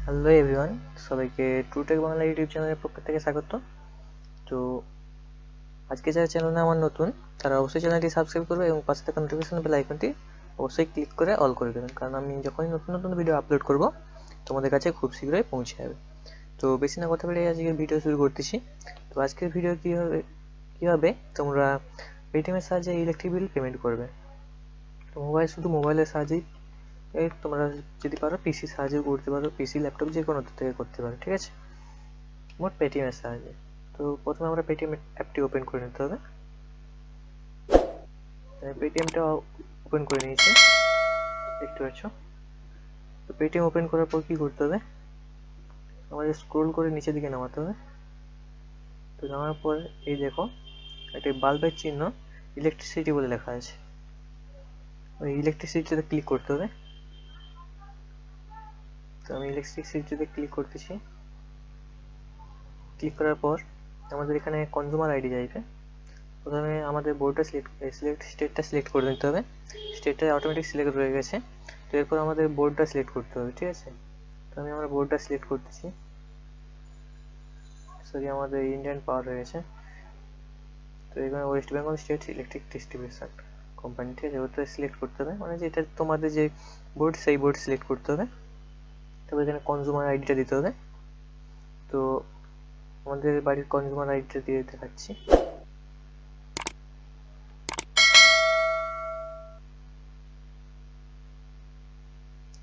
Hello everyone, সবাইকে ট্রুটেক Bangla YouTube চ্যানেলের পক্ষ থেকে স্বাগত। তো আজকে যারা চ্যানেলে আমার নতুন তারা অবশ্যই চ্যানেলটি সাবস্ক্রাইব করবে এবং পাশে থাকা নোটিফিকেশন বেল আইকনটি অবশ্যই ক্লিক করে অল করে দেবেন, কারণ আমি যখনই নতুন নতুন ভিডিও আপলোড করব তোমাদের কাছে খুব শীঘ্রই পৌঁছে যাবে। তো বেশি না কথা বলে আজকের ভিডিও শুরু করতেছি। তো আজকের ভিডিও কীভাবে তোমরা পেটিএমের সাহায্যে ইলেকট্রিক বিল পেমেন্ট করবে। তো শুধু মোবাইলের সাহায্যেই তোমরা যদি পারো পিসির সাহায্যেও করতে পারো, পিসি ল্যাপটপ যে কোনো থেকে করতে পারো, ঠিক আছে, মোট পেটিএমের সাহায্যে। তো প্রথমে আমরা পেটিএম অ্যাপটি ওপেন করে নিতে হবে। পেটিএমটা ওপেন করে নিয়েছি, দেখতে পাচ্ছ। তো পেটিএম ওপেন করার পর কি করতে হবে, আমাদের স্ক্রোল করে নিচের দিকে নামাতে হবে। তো নামার পর এই দেখো একটা বাল্বের চিহ্ন ইলেকট্রিসিটি বলে লেখা আছে, ওই ইলেকট্রিসিটিতে ক্লিক করতে হবে। তো আমি ইলেকট্রিসিটিতে ক্লিক করতেছি। ক্লিক করার পর আমাদের এখানে কনজিউমার আইডি চাইবে। প্রথমে আমাদের বোর্ডটা স্টেটটা সিলেক্ট করে নিতে হবে। স্টেটটা অটোমেটিক সিলেক্ট হয়ে গেছে। তো এরপর আমাদের বোর্ডটা সিলেক্ট করতে হবে, ঠিক আছে। তো আমি আমার বোর্ডটা সিলেক্ট করতেছি। সরি, আমাদের ইন্ডিয়ান পাওয়ার হয়ে গেছে। তো এখানে West Bengal state electric distribution company, ঠিক আছে, ওটা সিলেক্ট করতে হবে, মানে যেটা তোমাদের যে বোর্ড সেই বোর্ড সিলেক্ট করতে হবে। তবে এখানে কনজিউমার আইডিটা দিতে হবে। তো আমাদের বাড়ির কনজিউমার আইডিটা দিয়ে দেখাচ্ছি।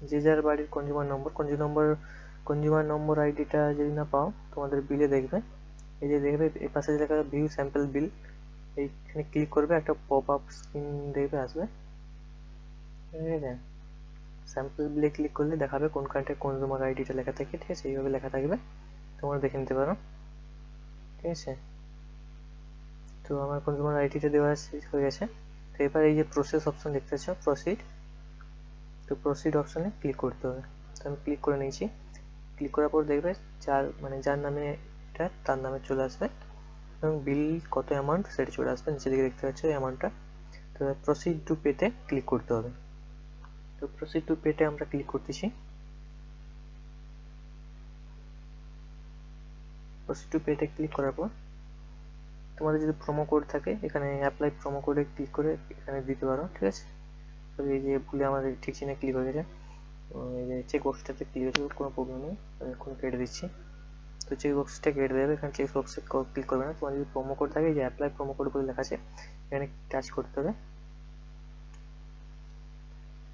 যে যার বাড়ির কনজিউমার নম্বর আইডিটা যদি না পাও, তোমাদের বিলে দেখবে, এই যে দেখবে এই পাশে লেখা ভিউ স্যাম্পল বিল, এইখানে ক্লিক করবে, একটা পপ আপ স্ক্রিন দেখবে আসবে, ঠিক আছে। স্যাম্পল বিলে ক্লিক করলে দেখাবে কোনখানটায় কনজিউমার আইডিটা লেখা থাকে, ঠিক আছে, এইভাবে লেখা থাকবে, তোমরা দেখে নিতে পারো, ঠিক আছে। তো আমার কনজিউমার আইডিটা দেওয়া হয়ে গেছে। তো এবার এই যে প্রসেস অপশন দেখতে পাচ্ছ, তো প্রসিড অপশনে ক্লিক করতে হবে। তো আমি ক্লিক করে নিয়েছি। ক্লিক করার পর দেখবে যার নামে এটা তার নামে চলে আসবে এবং বিল কত অ্যামাউন্ট সেটা চলে আসবে, নিচের দিকে দেখতে পাচ্ছ অ্যামাউন্টটা। তো প্রসিড টু পেতে ক্লিক করতে হবে। তো প্রসিড টু পেতে আমরা ক্লিক করতেছি। প্রসিড টু পেতে ক্লিক করার পর তোমাদের যদি প্রোমো কোড থাকে এখানে অ্যাপ্লাই প্রোমো কোডে ক্লিক করে এখানে দিতে পারো, ঠিক আছে। তো এই যে ভুলে আমাদের ঠিক চিহ্নে ক্লিক হয়ে গেছে, এই যে চেক বক্সটাতে ক্লিক হয়েছে, কোনো প্রবলেম নেই, আমি এখন কেটে দিচ্ছি। তো চেক বক্সটা কেটে দেবে, এখানে চেক বক্সে ক্লিক করবে না। তোমার যদি প্রোমো কোড থাকে, যে অ্যাপ্লাই প্রোমো কোড বলে লেখা আছে, এখানে টাচ করতে হবে।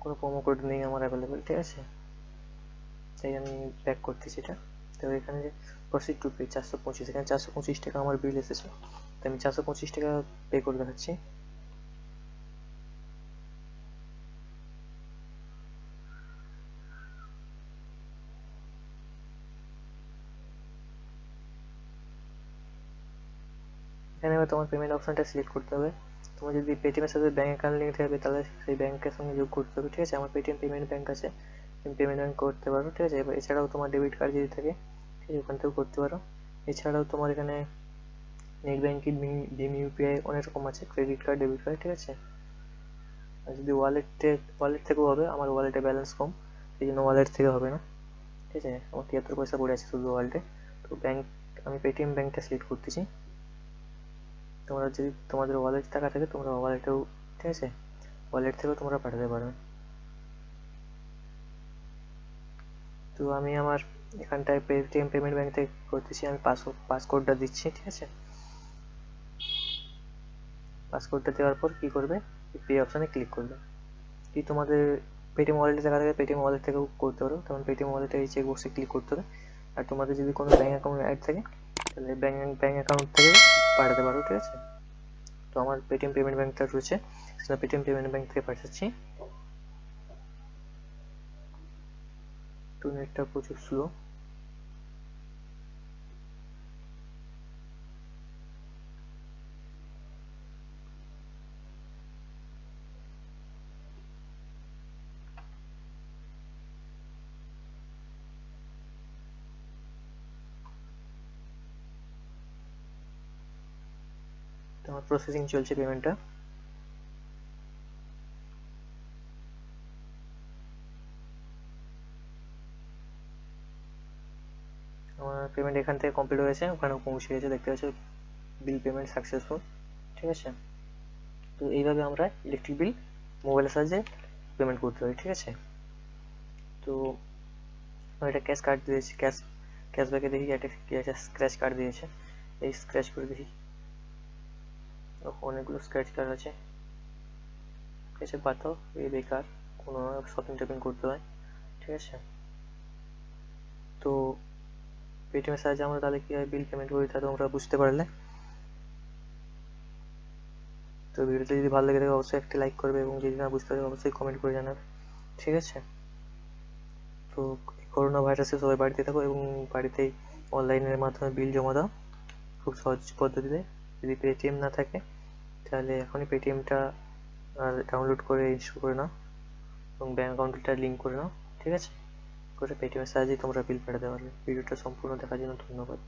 কোনো প্রোমো কোড নেই আমার অ্যাভেলেবেল, ঠিক আছে, তাই আমি ব্যাক করতেছি এটা। তো এখানে যে প্রসিড টু পে 425, এখানে 425 টাকা আমার বিল এসেছে, তো আমি 425 টাকা পে করে দেখাচ্ছি। এখানে এবার তোমার পেমেন্ট অপশনটা সিলেক্ট করতে হবে। তোমার যদি পেটিএমের সাথে ব্যাঙ্ক অ্যাকাউন্ট লিঙ্ক থাকবে তাহলে সেই ব্যাঙ্কের সঙ্গে যোগ করতে হবে, ঠিক আছে। আমার পেটিএম পেমেন্ট ব্যাঙ্ক আছে, তুমি পেমেন্ট ব্যাঙ্ক করতে পারো, ঠিক আছে। এছাড়াও তোমার ডেবিট কার্ড যদি থাকে, ঠিক আছে, ওখান থেকেও করতে পারো। এছাড়াও তোমার এখানে নেট ব্যাঙ্কিং, ভীম ইউপিআই অনেক রকম আছে, ক্রেডিট কার্ড, ডেবিট কার্ড, ঠিক আছে। আর যদি ওয়ালেট থেকেও হবে, আমার ওয়ালেটে ব্যালেন্স কম, সেই জন্য ওয়ালেট থেকে হবে না, ঠিক আছে। আমার 73 পয়সা পড়ে আছে শুধু ওয়ালেটে। তো আমি পেটিএম ব্যাঙ্কটা সিলেক্ট করতেছি। তোমরা যদি তোমাদের ওয়ালেট টাকা থাকে তোমরা ওয়ালেটেও, ঠিক আছে, ওয়ালেট থেকেও তোমরা পাঠাতে পারো। তো আমি আমার এখানটায় পেটিএম পেমেন্ট ব্যাঙ্ক থেকে করতেছি, আমি পাসকোডটা দিচ্ছি, ঠিক আছে। পাসকোডটা দেওয়ার পর কি করবে, পে অপশানে ক্লিক করবে। কি তোমাদের পেটিএম ওয়ালেটে টাকা থাকে, পেটিএম ওয়ালেট থেকেও করতে পারো, তখন পেটিএম ওয়ালেটে এই চেক বক্সে ক্লিক করতে হবে। আর তোমাদের যদি কোনো ব্যাঙ্ক অ্যাকাউন্ট অ্যাড থাকে তাহলে ব্যাঙ্ক অ্যাকাউন্ট থেকেও পাঠাতে পারো, ঠিক আছে। তো আমার পেটিএম পেমেন্ট ব্যাঙ্কটা রয়েছে, সেটা পেটিএম পেমেন্ট ব্যাঙ্ক থেকে পাঠাচ্ছি। তো নেটটা প্রচুর স্লো। তো আমার প্রসেসিং চলছে পেমেন্টটা। আমার পেমেন্ট এখান থেকে কমপ্লিট হয়েছে, ওখানে পৌঁছে গেছে, দেখতে পাচ্ছ বিল পেমেন্ট সাকসেসফুল। ঠিক আছে, তো এইভাবে আমরা ইলেকট্রিক বিল মোবাইলের সাহায্যে পেমেন্ট করতে পারি। ঠিক আছে, তো আমি একটা ক্যাশ কার্ড দিয়েছি, ক্যাশব্যাকে দেখি একটা কি আছে, স্ক্র্যাচ কার্ড দিয়েছে, এই স্ক্র্যাচ করে দেখি, অনেকগুলো স্ক্র্যাচ কার্ড আছে। ঠিক আছে, বাদ দাও, এই বেকার, কোনো শপিং টপিং করতে হয়। ঠিক আছে, তো পেটিএমের সাহায্যে আমরা তাহলে কীভাবে বিল পেমেন্ট করি তা তোমরা বুঝতে পারলে। তো ভিডিওটা যদি ভালো লেগে থাকে অবশ্যই একটা লাইক করবে, এবং যদি না বুঝতে পারবে অবশ্যই কমেন্ট করে জানাবে। ঠিক আছে, তো করোনা ভাইরাসে সবাই বাড়িতে থাকো এবং বাড়িতেই অনলাইনের মাধ্যমে বিল জমা দাও খুব সহজ পদ্ধতিতে। যদি পেটিএম না থাকে তাহলে এখনই পেটিএমটা ডাউনলোড করে ইনস্টল করে নাও এবং ব্যাঙ্ক অ্যাকাউন্টটা লিঙ্ক করে নাও। ঠিক আছে, করে পেটিএমের সাহায্যে তোমরা বিল পাঠাতে পারবে। ভিডিওটা সম্পূর্ণ দেখার জন্য ধন্যবাদ।